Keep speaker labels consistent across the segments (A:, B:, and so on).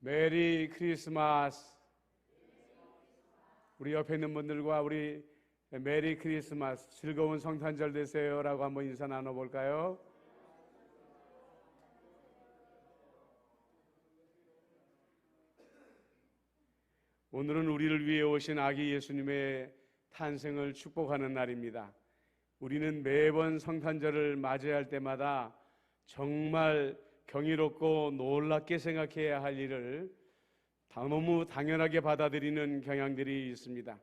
A: 메리 크리스마스. 우리 옆에 있는 분들과 우리 메리 크리스마스, 즐거운 성탄절 되세요 라고 한번 인사 나눠볼까요? 오늘은 우리를 위해 오신 아기 예수님의 탄생을 축복하는 날입니다. 우리는 매번 성탄절을 맞이할 때마다 정말 경이롭고 놀랍게 생각해야 할 일을 너무 당연하게 받아들이는 경향들이 있습니다.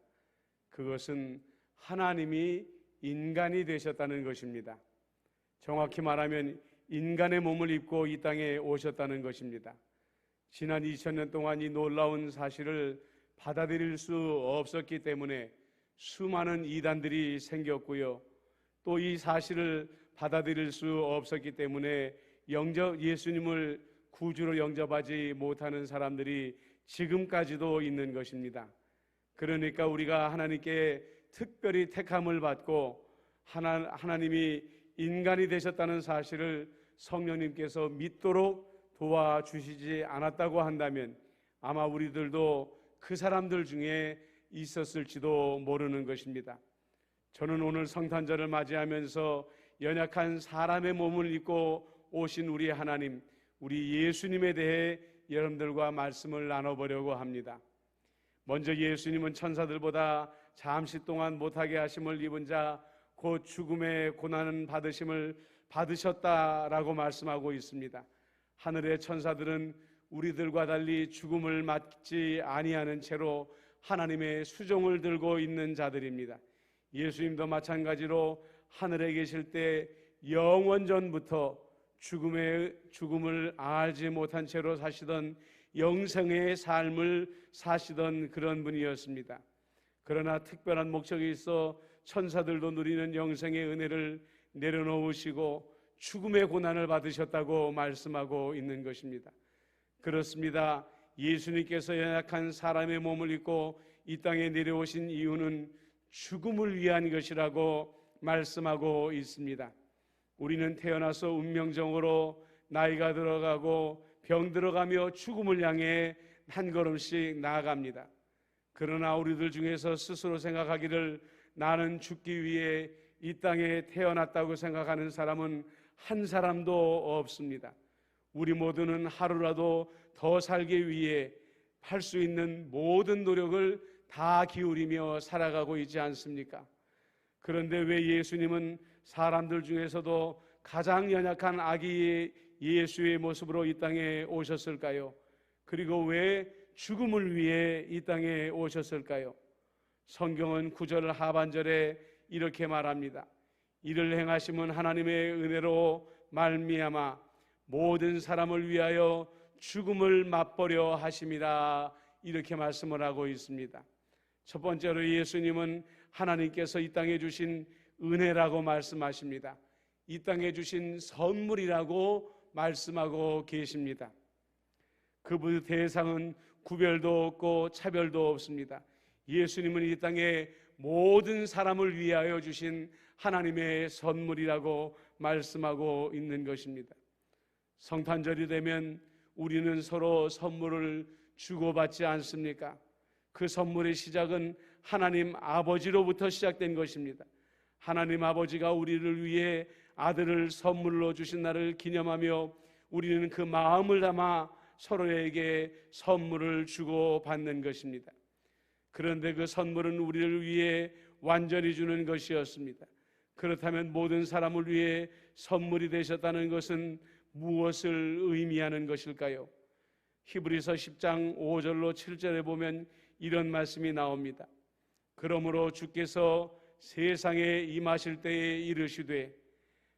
A: 그것은 하나님이 인간이 되셨다는 것입니다. 정확히 말하면 인간의 몸을 입고 이 땅에 오셨다는 것입니다. 지난 2000년 동안 이 놀라운 사실을 받아들일 수 없었기 때문에 수많은 이단들이 생겼고요. 또 이 사실을 받아들일 수 없었기 때문에 예수님을 구주로 영접하지 못하는 사람들이 지금까지도 있는 것입니다. 그러니까 우리가 하나님께 특별히 택함을 받고 하나님이 인간이 되셨다는 사실을 성령님께서 믿도록 도와주시지 않았다고 한다면 아마 우리들도 그 사람들 중에 있었을지도 모르는 것입니다. 저는 오늘 성탄절을 맞이하면서 연약한 사람의 몸을 입고 오신 우리 하나님, 우리 예수님에 대해 여러분들과 말씀을 나눠보려고 합니다. 먼저 예수님은 천사들보다 잠시 동안 못하게 하심을 입은 자, 곧 죽음의 고난을 받으심을 받으셨다라고 말씀하고 있습니다. 하늘의 천사들은 우리들과 달리 죽음을 맞지 아니하는 채로 하나님의 수종을 들고 있는 자들입니다. 예수님도 마찬가지로 하늘에 계실 때 영원전부터 죽음을 알지 못한 채로 사시던 영생의 삶을 사시던 그런 분이었습니다. 그러나 특별한 목적이 있어 천사들도 누리는 영생의 은혜를 내려놓으시고 죽음의 고난을 받으셨다고 말씀하고 있는 것입니다. 그렇습니다. 예수님께서 연약한 사람의 몸을 입고 이 땅에 내려오신 이유는 죽음을 위한 것이라고 말씀하고 있습니다. 우리는 태어나서 운명적으로 나이가 들어가고 병 들어가며 죽음을 향해 한 걸음씩 나아갑니다. 그러나 우리들 중에서 스스로 생각하기를 나는 죽기 위해 이 땅에 태어났다고 생각하는 사람은 한 사람도 없습니다. 우리 모두는 하루라도 더 살기 위해 할 수 있는 모든 노력을 다 기울이며 살아가고 있지 않습니까? 그런데 왜 예수님은 사람들 중에서도 가장 연약한 아기 예수의 모습으로 이 땅에 오셨을까요? 그리고 왜 죽음을 위해 이 땅에 오셨을까요? 성경은 9절 하반절에 이렇게 말합니다. 이를 행하심은 하나님의 은혜로 말미암아 모든 사람을 위하여 죽음을 맛보려 하심이라, 이렇게 말씀을 하고 있습니다. 첫 번째로 예수님은 하나님께서 이 땅에 주신 은혜라고 말씀하십니다. 이 땅에 주신 선물이라고 말씀하고 계십니다. 그분의 대상은 구별도 없고 차별도 없습니다. 예수님은 이 땅에 모든 사람을 위하여 주신 하나님의 선물이라고 말씀하고 있는 것입니다. 성탄절이 되면 우리는 서로 선물을 주고받지 않습니까? 그 선물의 시작은 하나님 아버지로부터 시작된 것입니다. 하나님 아버지가 우리를 위해 아들을 선물로 주신 날을 기념하며 우리는 그 마음을 담아 서로에게 선물을 주고받는 것입니다. 그런데 그 선물은 우리를 위해 완전히 주는 것이었습니다. 그렇다면 모든 사람을 위해 선물이 되셨다는 것은 무엇을 의미하는 것일까요? 히브리서 10장 5절로 7절에 보면 이런 말씀이 나옵니다. 그러므로 주께서 세상에 임하실 때에 이르시되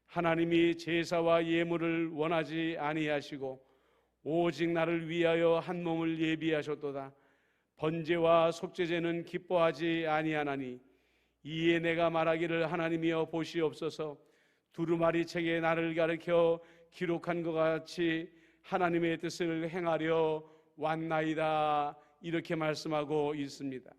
A: 하나님이 제사와 예물을 원하지 아니하시고 오직 나를 위하여 한 몸을 예비하셨도다. 번제와 속죄제는 기뻐하지 아니하나니 이에 내가 말하기를 하나님이여 보시옵소서 두루마리 책에 나를 가리켜 기록한 것 같이 하나님의 뜻을 행하려 왔나이다, 이렇게 말씀하고 있습니다.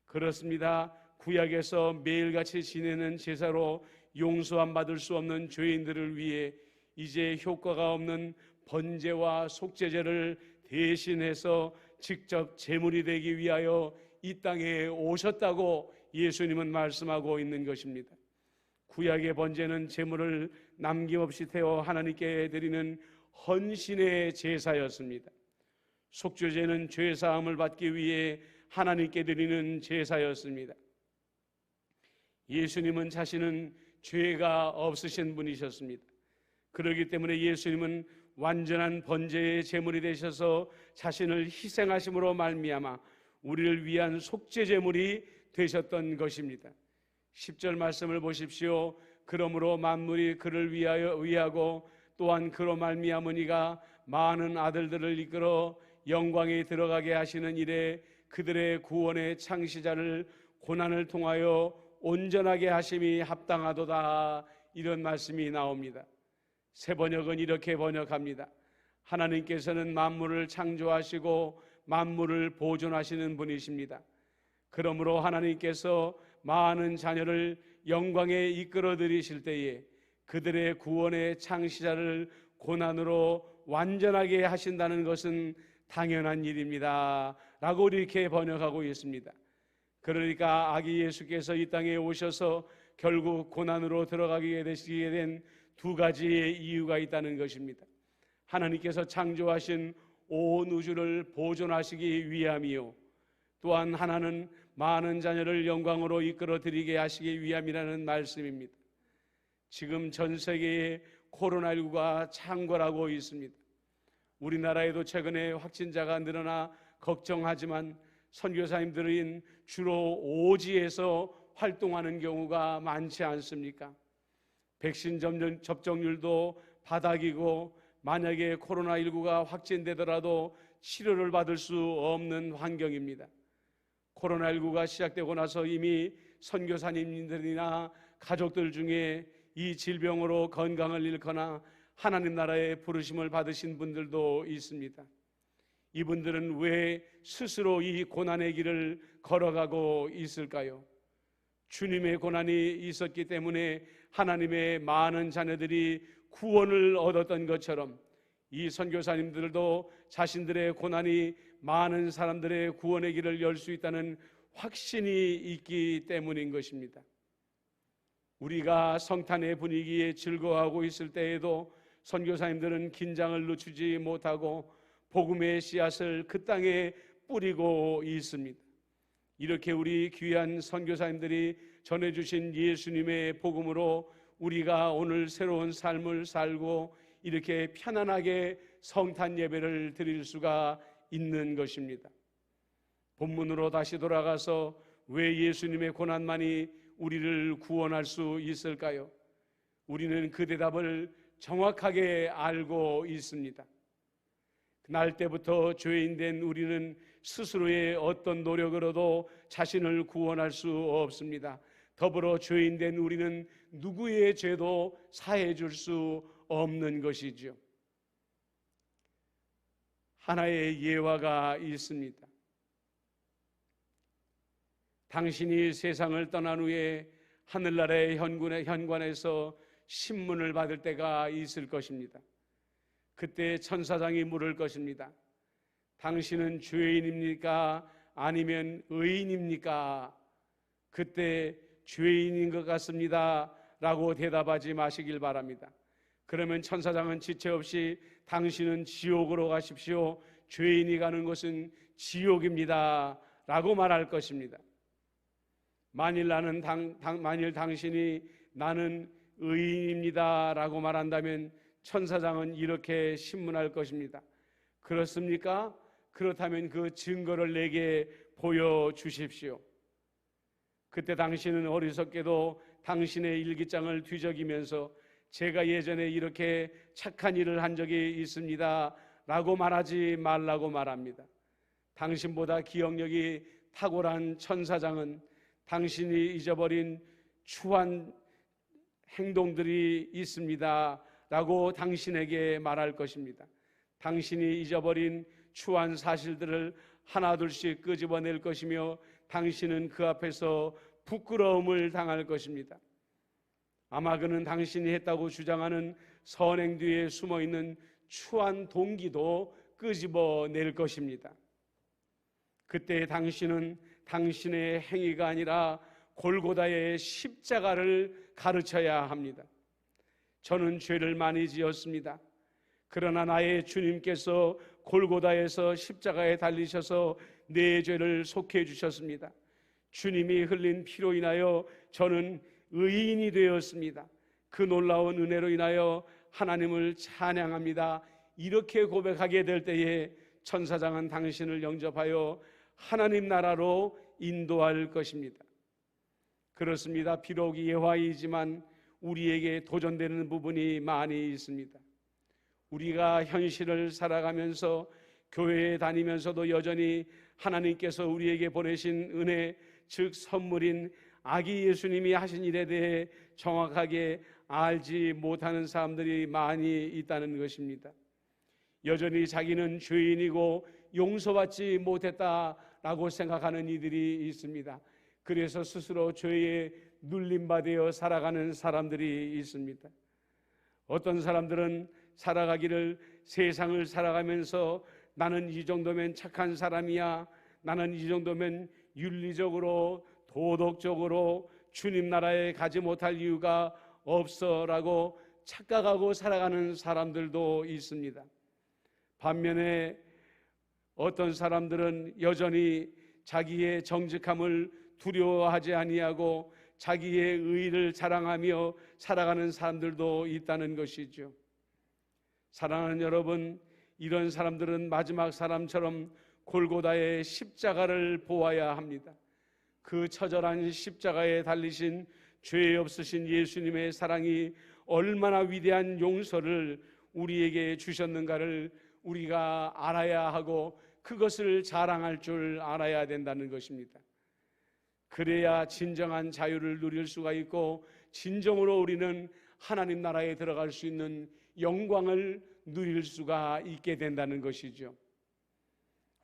A: 그렇습니다. 구약에서 매일같이 지내는 제사로 용서함 받을 수 없는 죄인들을 위해 이제 효과가 없는 번제와 속죄제를 대신해서 직접 제물이 되기 위하여 이 땅에 오셨다고 예수님은 말씀하고 있는 것입니다. 구약의 번제는 제물을 남김없이 태워 하나님께 드리는 헌신의 제사였습니다. 속죄제는 죄사함을 받기 위해 하나님께 드리는 제사였습니다. 예수님은 자신은 죄가 없으신 분이셨습니다. 그렇기 때문에 예수님은 완전한 번제의 제물이 되셔서 자신을 희생하심으로 말미암아 우리를 위한 속죄제물이 되셨던 것입니다. 10절 말씀을 보십시오. 그러므로 만물이 그를 위하고 또한 그로 말미암으니가 많은 아들들을 이끌어 영광에 들어가게 하시는 일에 그들의 구원의 창시자를 고난을 통하여 온전하게 하심이 합당하도다. 이런 말씀이 나옵니다. 새 번역은 이렇게 번역합니다. 하나님께서는 만물을 창조하시고 만물을 보존하시는 분이십니다. 그러므로 하나님께서 많은 자녀를 영광에 이끌어 들이실 때에 그들의 구원의 창시자를 고난으로 완전하게 하신다는 것은 당연한 일입니다 라고 이렇게 번역하고 있습니다. 그러니까 아기 예수께서 이 땅에 오셔서 결국 고난으로 들어가게 되시게 된 두 가지의 이유가 있다는 것입니다. 하나님께서 창조하신 온 우주를 보존하시기 위함이요, 또한 하나는 많은 자녀를 영광으로 이끌어 드리게 하시기 위함이라는 말씀입니다. 지금 전 세계에 코로나19가 창궐하고 있습니다. 우리나라에도 최근에 확진자가 늘어나 걱정하지만 선교사님들은 주로 오지에서 활동하는 경우가 많지 않습니까? 백신 접종률도 바닥이고 만약에 코로나19가 확진되더라도 치료를 받을 수 없는 환경입니다. 코로나19가 시작되고 나서 이미 선교사님들이나 가족들 중에 이 질병으로 건강을 잃거나 하나님 나라의 부르심을 받으신 분들도 있습니다. 이분들은 왜 스스로 이 고난의 길을 걸어가고 있을까요? 주님의 고난이 있었기 때문에 하나님의 많은 자녀들이 구원을 얻었던 것처럼 이 선교사님들도 자신들의 고난이 많은 사람들의 구원의 길을 열 수 있다는 확신이 있기 때문인 것입니다. 우리가 성탄의 분위기에 즐거워하고 있을 때에도 선교사님들은 긴장을 늦추지 못하고 복음의 씨앗을 그 땅에 뿌리고 있습니다. 이렇게 우리 귀한 선교사님들이 전해주신 예수님의 복음으로 우리가 오늘 새로운 삶을 살고 이렇게 편안하게 성탄 예배를 드릴 수가 있는 것입니다. 본문으로 다시 돌아가서 왜 예수님의 고난만이 우리를 구원할 수 있을까요? 우리는 그 대답을 정확하게 알고 있습니다. 날 때부터 죄인 된 우리는 스스로의 어떤 노력으로도 자신을 구원할 수 없습니다. 더불어 죄인 된 우리는 누구의 죄도 사해 줄 수 없는 것이죠. 하나의 예화가 있습니다. 당신이 세상을 떠난 후에 하늘나라의 현관에서 신문을 받을 때가 있을 것입니다. 그때 천사장이 물을 것입니다. 당신은 죄인입니까? 아니면 의인입니까? 그때 죄인인 것 같습니다 라고 대답하지 마시길 바랍니다. 그러면 천사장은 지체 없이 당신은 지옥으로 가십시오, 죄인이 가는 곳은 지옥입니다 라고 말할 것입니다. 만일 당신이 나는 의인입니다 라고 말한다면 천사장은 이렇게 신문할 것입니다. 그렇습니까? 그렇다면 그 증거를 내게 보여주십시오. 그때 당신은 어리석게도 당신의 일기장을 뒤적이면서 제가 예전에 이렇게 착한 일을 한 적이 있습니다 라고 말하지 말라고 말합니다. 당신보다 기억력이 탁월한 천사장은 당신이 잊어버린 추한 행동들이 있습니다 라고 당신에게 말할 것입니다. 당신이 잊어버린 추한 사실들을 하나둘씩 끄집어낼 것이며 당신은 그 앞에서 부끄러움을 당할 것입니다. 아마 그는 당신이 했다고 주장하는 선행 뒤에 숨어있는 추한 동기도 끄집어낼 것입니다. 그때 당신은 당신의 행위가 아니라 골고다의 십자가를 가르쳐야 합니다. 저는 죄를 많이 지었습니다. 그러나 나의 주님께서 골고다에서 십자가에 달리셔서 내 죄를 속해 주셨습니다. 주님이 흘린 피로 인하여 저는 의인이 되었습니다. 그 놀라운 은혜로 인하여 하나님을 찬양합니다. 이렇게 고백하게 될 때에 천사장은 당신을 영접하여 하나님 나라로 인도할 것입니다. 그렇습니다. 비록 예화이지만 우리에게 도전되는 부분이 많이 있습니다. 우리가 현실을 살아가면서 교회에 다니면서도 여전히 하나님께서 우리에게 보내신 은혜, 즉 선물인 아기 예수님이 하신 일에 대해 정확하게 알지 못하는 사람들이 많이 있다는 것입니다. 여전히 자기는 죄인이고 용서받지 못했다라고 생각하는 이들이 있습니다. 그래서 스스로 죄에 눌림받아 살아가는 사람들이 있습니다. 어떤 사람들은 살아가기를 세상을 살아가면서 나는 이 정도면 착한 사람이야, 나는 이 정도면 윤리적으로 도덕적으로 주님 나라에 가지 못할 이유가 없어라고 착각하고 살아가는 사람들도 있습니다. 반면에 어떤 사람들은 여전히 자기의 정직함을 두려워하지 아니하고 자기의 의의를 자랑하며 살아가는 사람들도 있다는 것이죠. 사랑하는 여러분, 이런 사람들은 마지막 사람처럼 골고다의 십자가를 보아야 합니다. 그 처절한 십자가에 달리신 죄 없으신 예수님의 사랑이 얼마나 위대한 용서를 우리에게 주셨는가를 우리가 알아야 하고 그것을 자랑할 줄 알아야 된다는 것입니다. 그래야 진정한 자유를 누릴 수가 있고 진정으로 우리는 하나님 나라에 들어갈 수 있는 영광을 누릴 수가 있게 된다는 것이죠.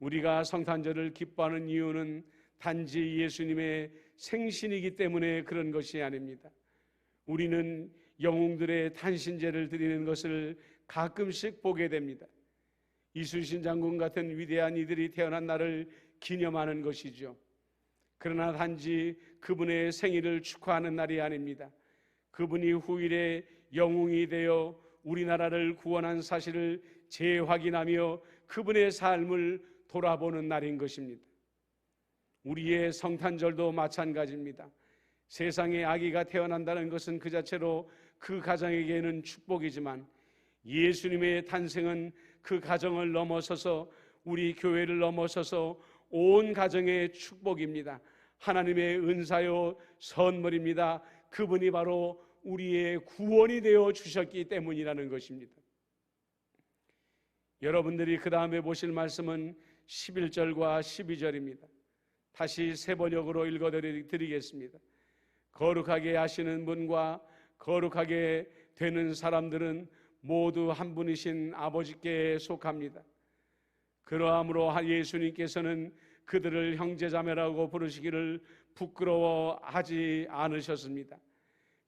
A: 우리가 성탄절을 기뻐하는 이유는 단지 예수님의 생신이기 때문에 그런 것이 아닙니다. 우리는 영웅들의 탄신제를 드리는 것을 가끔씩 보게 됩니다. 이순신 장군 같은 위대한 이들이 태어난 날을 기념하는 것이죠. 그러나 단지 그분의 생일을 축하하는 날이 아닙니다. 그분이 후일에 영웅이 되어 우리나라를 구원한 사실을 재확인하며 그분의 삶을 돌아보는 날인 것입니다. 우리의 성탄절도 마찬가지입니다. 세상에 아기가 태어난다는 것은 그 자체로 그 가정에게는 축복이지만 예수님의 탄생은 그 가정을 넘어서서 우리 교회를 넘어서서 온 가정의 축복입니다. 하나님의 은사요 선물입니다. 그분이 바로 우리의 구원이 되어 주셨기 때문이라는 것입니다. 여러분들이 그 다음에 보실 말씀은 11절과 12절입니다. 다시 세 번역으로 읽어드리겠습니다. 거룩하게 하시는 분과 거룩하게 되는 사람들은 모두 한 분이신 아버지께 속합니다. 그러함으로 예수님께서는 그들을 형제자매라고 부르시기를 부끄러워하지 않으셨습니다.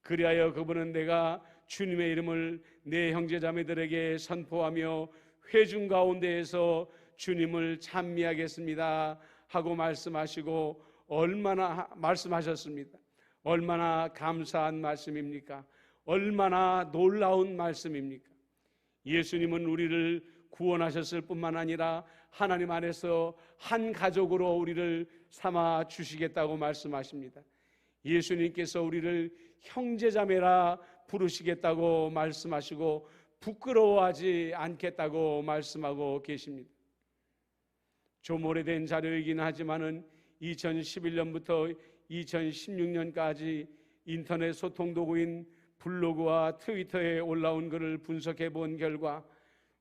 A: 그리하여 그분은 내가 주님의 이름을 내 형제자매들에게 선포하며 회중 가운데에서 주님을 찬미하겠습니다 하고 말씀하셨습니다. 얼마나 감사한 말씀입니까? 얼마나 놀라운 말씀입니까? 예수님은 우리를 구원하셨을 뿐만 아니라 하나님 안에서 한 가족으로 우리를 삼아 주시겠다고 말씀하십니다. 예수님께서 우리를 형제자매라 부르시겠다고 말씀하시고 부끄러워하지 않겠다고 말씀하고 계십니다. 좀 오래된 자료이긴 하지만은 2011년부터 2016년까지 인터넷 소통 도구인 블로그와 트위터에 올라온 글을 분석해 본 결과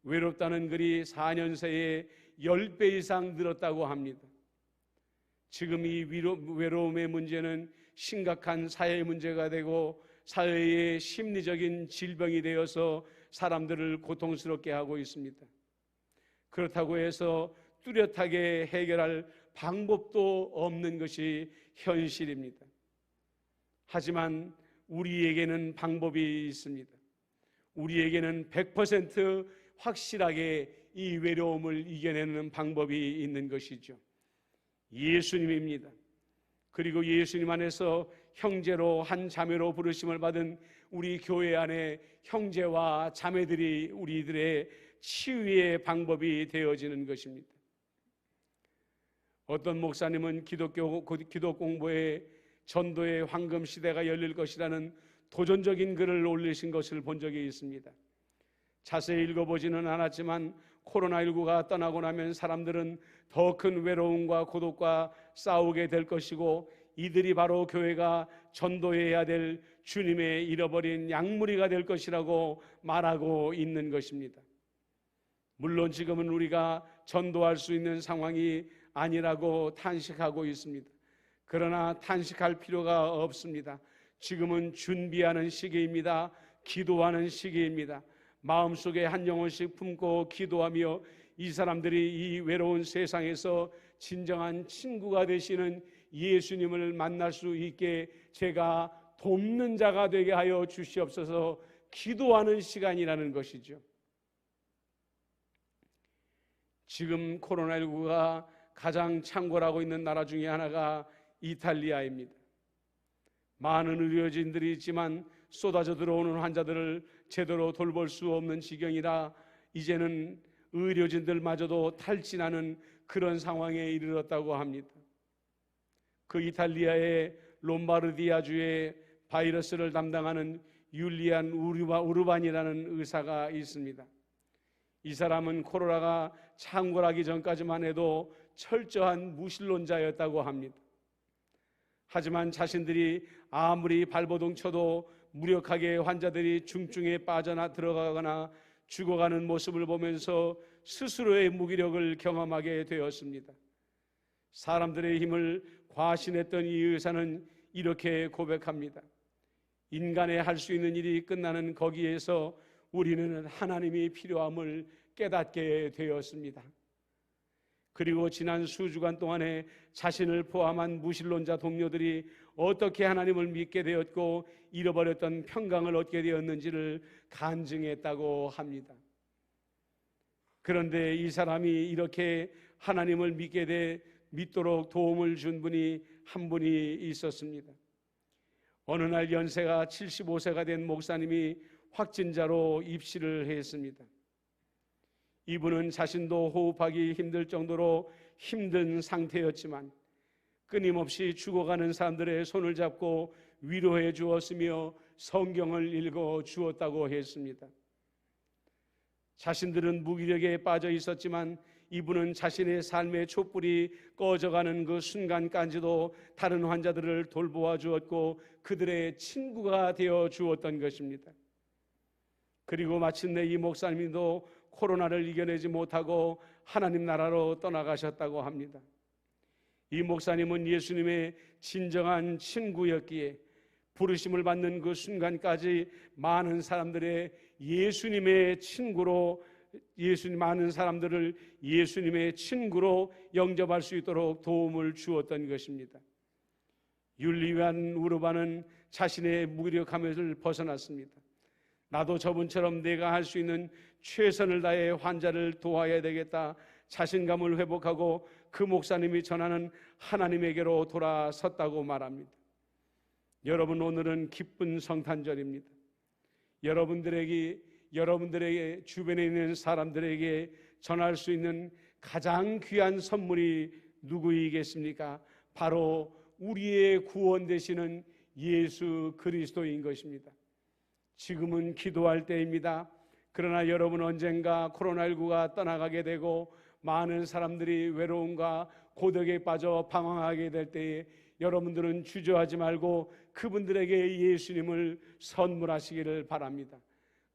A: 외롭다는 글이 4년 새에 10배 이상 늘었다고 합니다. 지금 이 외로움의 문제는 심각한 사회 문제가 되고 사회의 심리적인 질병이 되어서 사람들을 고통스럽게 하고 있습니다. 그렇다고 해서 뚜렷하게 해결할 방법도 없는 것이 현실입니다. 하지만 우리에게는 방법이 있습니다. 우리에게는 100% 확실하게 이 외로움을 이겨내는 방법이 있는 것이죠. 예수님입니다. 그리고 예수님 안에서 형제로 한 자매로 부르심을 받은 우리 교회 안에 형제와 자매들이 우리들의 치유의 방법이 되어지는 것입니다. 어떤 목사님은 기독 공부에 전도의 황금 시대가 열릴 것이라는 도전적인 글을 올리신 것을 본 적이 있습니다. 자세히 읽어보지는 않았지만 코로나19가 떠나고 나면 사람들은 더 큰 외로움과 고독과 싸우게 될 것이고, 이들이 바로 교회가 전도해야 될 주님의 잃어버린 양무리가 될 것이라고 말하고 있는 것입니다. 물론 지금은 우리가 전도할 수 있는 상황이 아니라고 탄식하고 있습니다. 그러나 탄식할 필요가 없습니다. 지금은 준비하는 시기입니다. 기도하는 시기입니다. 마음속에 한 영혼씩 품고 기도하며 이 사람들이 이 외로운 세상에서 진정한 친구가 되시는 예수님을 만날 수 있게 제가 돕는 자가 되게 하여 주시옵소서. 기도하는 시간이라는 것이죠. 지금 코로나19가 가장 창궐하고 있는 나라 중에 하나가 이탈리아입니다. 많은 의료진들이 있지만 쏟아져 들어오는 환자들을 제대로 돌볼 수 없는 지경이라 이제는 의료진들마저도 탈진하는 그런 상황에 이르렀다고 합니다. 그 이탈리아의 롬바르디아주의 바이러스를 담당하는 율리안 우르반이라는 의사가 있습니다. 이 사람은 코로나가 창궐하기 전까지만 해도 철저한 무신론자였다고 합니다. 하지만 자신들이 아무리 발버둥 쳐도 무력하게 환자들이 중증에 들어가거나 죽어가는 모습을 보면서 스스로의 무기력을 경험하게 되었습니다. 사람들의 힘을 과신했던 이 의사는 이렇게 고백합니다. 인간의 할 수 있는 일이 끝나는 거기에서 우리는 하나님이 필요함을 깨닫게 되었습니다. 그리고 지난 수주간 동안에 자신을 포함한 무신론자 동료들이 어떻게 하나님을 믿게 되었고 잃어버렸던 평강을 얻게 되었는지를 간증했다고 합니다. 그런데 이 사람이 이렇게 하나님을 믿도록 도움을 준 분이 한 분이 있었습니다. 어느 날 연세가 75세가 된 목사님이 확진자로 입시를 했습니다. 이분은 자신도 호흡하기 힘들 정도로 힘든 상태였지만 끊임없이 죽어가는 사람들의 손을 잡고 위로해 주었으며 성경을 읽어 주었다고 했습니다. 자신들은 무기력에 빠져 있었지만 이분은 자신의 삶의 촛불이 꺼져가는 그 순간까지도 다른 환자들을 돌보아 주었고 그들의 친구가 되어 주었던 것입니다. 그리고 마침내 이 목사님도 코로나를 이겨내지 못하고 하나님 나라로 떠나가셨다고 합니다. 이 목사님은 예수님의 진정한 친구였기에 부르심을 받는 그 순간까지 많은 사람들의 예수님의 친구로 많은 사람들을 예수님의 친구로 영접할 수 있도록 도움을 주었던 것입니다. 율리안 우르반은 자신의 무기력함을 벗어났습니다. 나도 저분처럼 내가 할 수 있는 최선을 다해 환자를 도와야 되겠다 자신감을 회복하고 그 목사님이 전하는 하나님에게로 돌아섰다고 말합니다. 여러분, 오늘은 기쁜 성탄절입니다. 여러분들에게 주변에 있는 사람들에게 전할 수 있는 가장 귀한 선물이 누구이겠습니까? 바로 우리의 구원 되시는 예수 그리스도인 것입니다. 지금은 기도할 때입니다. 그러나 여러분 언젠가 코로나19가 떠나가게 되고 많은 사람들이 외로움과 고독에 빠져 방황하게 될 때에 여러분들은 주저하지 말고 그분들에게 예수님을 선물하시기를 바랍니다.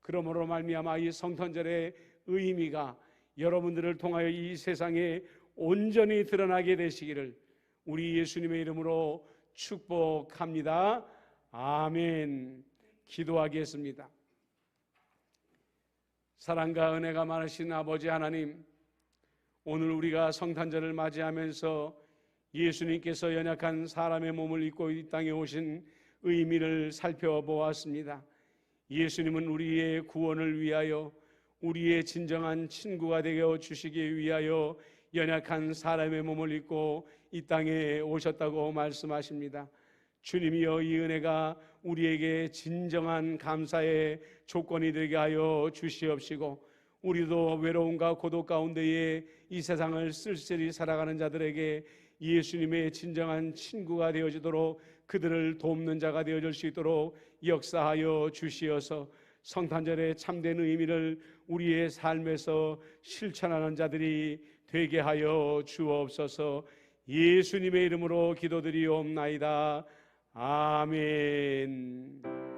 A: 그러므로 말미암아 이 성탄절의 의미가 여러분들을 통하여 이 세상에 온전히 드러나게 되시기를 우리 예수님의 이름으로 축복합니다. 아멘. 기도하겠습니다. 사랑과 은혜가 많으신 아버지 하나님, 오늘 우리가 성탄절을 맞이하면서 예수님께서 연약한 사람의 몸을 입고 이 땅에 오신 의미를 살펴보았습니다. 예수님은 우리의 구원을 위하여 우리의 진정한 친구가 되어 주시기 위하여 연약한 사람의 몸을 입고 이 땅에 오셨다고 말씀하십니다. 주님이여, 이 은혜가 우리에게 진정한 감사의 조건이 되게 하여 주시옵시고, 우리도 외로움과 고독 가운데에 이 세상을 쓸쓸히 살아가는 자들에게 예수님의 진정한 친구가 되어지도록, 그들을 돕는 자가 되어줄 수 있도록 역사하여 주시어서 성탄절의 참된 의미를 우리의 삶에서 실천하는 자들이 되게 하여 주옵소서. 예수님의 이름으로 기도드리옵나이다. 아멘.